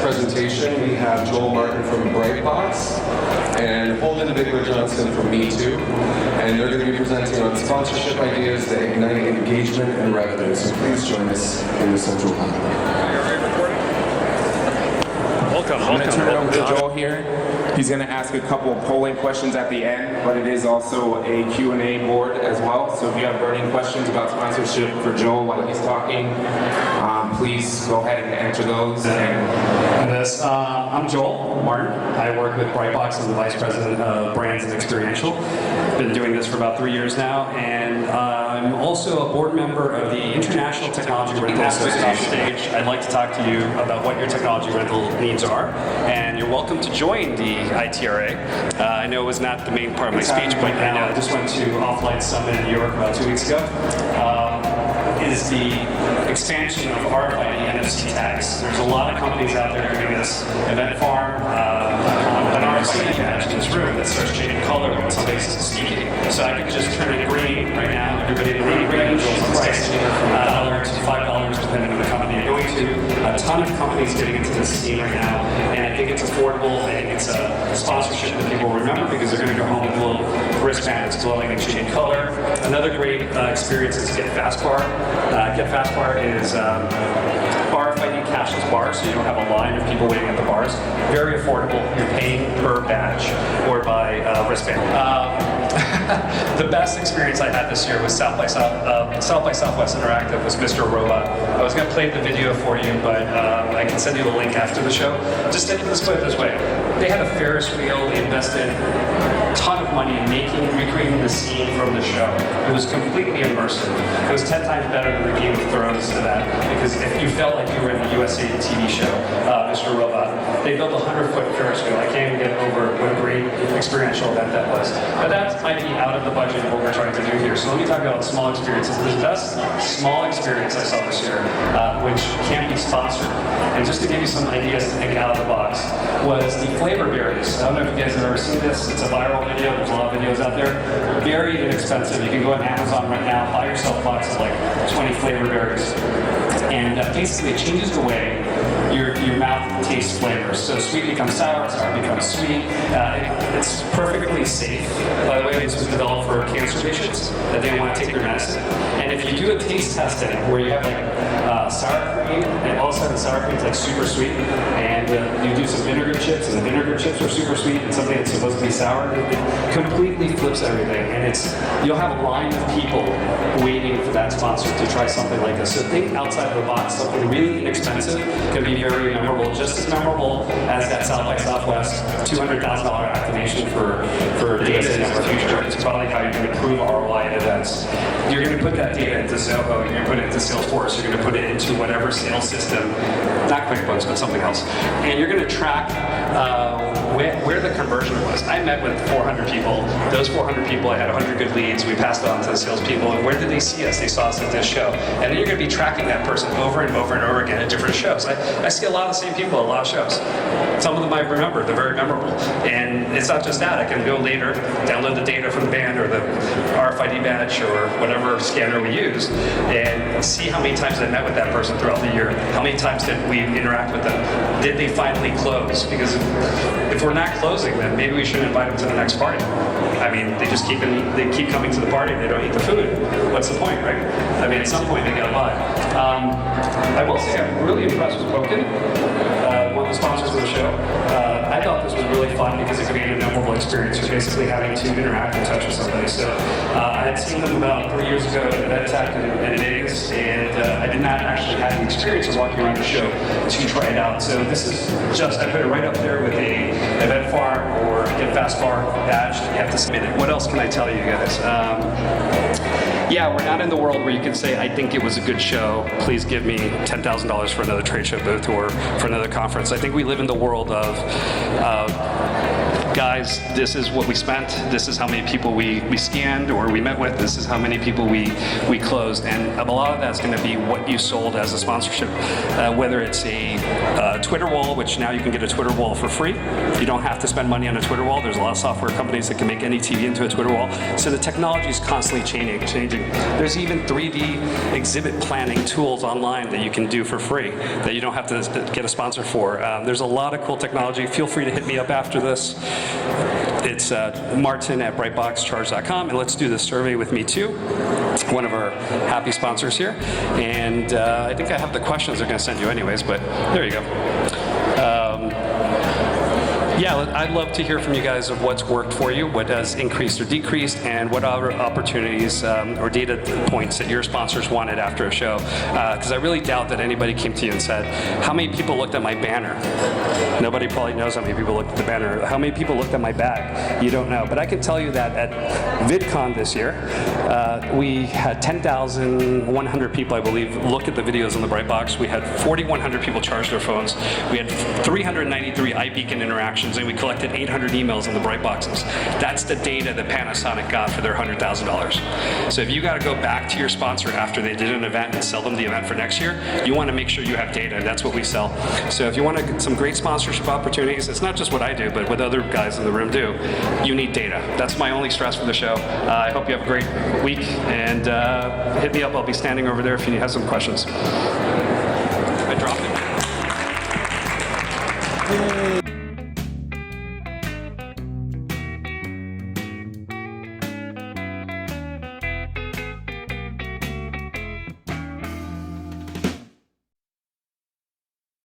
presentation, we have Joel Martin from Brightbox and Holden Bigler-Johnson from Me Too. And they're going to be presenting on sponsorship ideas that ignite engagement and revenue. So please join us in the central hall. Welcome. I'm going to turn it over to Joel here. He's going to ask a couple of polling questions at the end, but it is also a Q&A board as well. So if you have burning questions about sponsorship for Joel while he's talking, please go ahead and enter those. I'm Joel Martin. I work with Brightbox as the Vice President of Brands and Experiential. Been doing this for about 3 years now, and I'm also a board member of the International Technology Rental Association. I'd like to talk to you about what your technology rental needs are, and you're welcome to join the ITRA. I know it was not the main part of my speech, but I just went to Offline Summit in New York about 2 weeks ago. Is the expansion of RFID NFC tags. There's a lot of companies out there doing this. Event Farm, an RFID badge in this room that starts changing color when somebody's speaking. So I could just turn it green right now. Everybody in the room range on price from $1 to $5 depending on the company you're going to. A ton of companies getting into this scene right now, and I think it's affordable. I think it's a sponsorship that people remember because they're going to go home with a little wristband that's glowing and changing color. Another great experience is Get Fast Bar. Get Fast Bar is RFID cashless bars, so you don't have a line of people waiting at the bars. Very affordable. You're paying per badge or by wristband. The best experience I had this year was South by Southwest Interactive was Mr. Robot. I was going to play the video for you, but I can send you the link after the show. Just let's put it this way. They had a Ferris wheel. They invested a ton of money in recreating the scene from the show. It was completely immersive. It was 10 times better than the Game of Thrones to that, because if you felt like you were in the USA TV show, Mr. Robot, they built a 100-foot Ferris wheel. I can't even get over what a great experiential event that was. But that might be out of the budget of what we're trying to do here. So let me talk about small experiences. The best small experience I saw this year, which can't be sponsored, and just to give you some ideas to think out of the box, was the flavor berries. I don't know if you guys have ever seen this. It's a viral video. There's a lot of videos out there. Very inexpensive. You can go on Amazon right now, buy yourself a box of like 20 flavor berries. And basically it changes the way your mouth tastes flavors. So sweet becomes sour, sour becomes sweet. It's perfectly safe. By the way, this was developed for cancer patients that they want to take their medicine. And if you do a taste test in it, where you have like sour cream, and all of a sudden the sour cream is like super sweet, and you do some vinegar chips, and the vinegar chips are super sweet, and something that's supposed to be sour, it completely flips everything. And you'll have a line of people waiting for that sponsor to try something like this. So think outside the box. Something really inexpensive can be very memorable, just as memorable as that South by Southwest $200,000 activation for data in the future. It's probably how you're going to prove ROI at events. You're going to put that data into Zoho, you're going to put it into Salesforce, you're going to put it into whatever sales system, not QuickBooks, but something else. And you're going to track where the conversion was. I met with 400 people. Those 400 people, I had 100 good leads. We passed it on to the salespeople. And where did they see us? They saw us at this show. And then you're going to be tracking that person over and over and over again at different shows. I see a lot of the same people at a lot of shows. Some of them I remember. They're very memorable. And it's not just that. I can go later, download the data from the band or the RFID badge or whatever scanner we use, and see how many times I met with that person throughout the year. How many times did we interact with them? Did they finally close? Because if we're not closing, then maybe we shouldn't invite them to the next party. I mean, they keep coming to the party and they don't eat the food. What's the point, right? I mean, at some point they gotta buy. I will say I'm really impressed with Pokin, one of the sponsors of the show. I thought this was really fun because it could be a memorable experience. You're basically having to interact and touch with somebody. So I had seen them about 3 years ago at EdTech in Vegas, and I did not actually have the experience of walking around the show to try it out. So this is just, I put it right up there with a Event Farm or Get Fast Bar badge. You have to submit it. What else can I tell you guys? Yeah, we're not in the world where you can say, I think it was a good show, please give me $10,000 for another trade show booth or for another conference. I think we live in the world of guys, this is what we spent, this is how many people we scanned or we met with, this is how many people we closed. And a lot of that's going to be what you sold as a sponsorship, whether it's a Twitter wall, which now you can get a Twitter wall for free. You don't have to spend money on a Twitter wall. There's a lot of software companies that can make any TV into a Twitter wall. So the technology is constantly changing. There's even 3D exhibit planning tools online that you can do for free that you don't have to get a sponsor for. There's a lot of cool technology. Feel free to hit me up after this. It's Martin at brightboxcharge.com, and let's do this survey with me too. One of our happy sponsors here. And I think I have the questions they're going to send you anyways, but there you go. Yeah, I'd love to hear from you guys of what's worked for you, what has increased or decreased, and what other opportunities or data points that your sponsors wanted after a show. Because I really doubt that anybody came to you and said, how many people looked at my banner? Nobody probably knows how many people looked at the banner. How many people looked at my bag? You don't know. But I can tell you that at VidCon this year, we had 10,100 people, I believe, look at the videos on the Brightbox. We had 4,100 people charge their phones. We had 393 iBeacon interactions, and we collected 800 emails on the Brightboxes. That's the data that Panasonic got for their $100,000. So if you got to go back to your sponsor after they did an event and sell them the event for next year, you want to make sure you have data, and that's what we sell. So if you want to get some great sponsorship opportunities, it's not just what I do, but what other guys in the room do. You need data. That's my only stress for the show. I hope you have a great week, and hit me up. I'll be standing over there if you have some questions. I dropped it.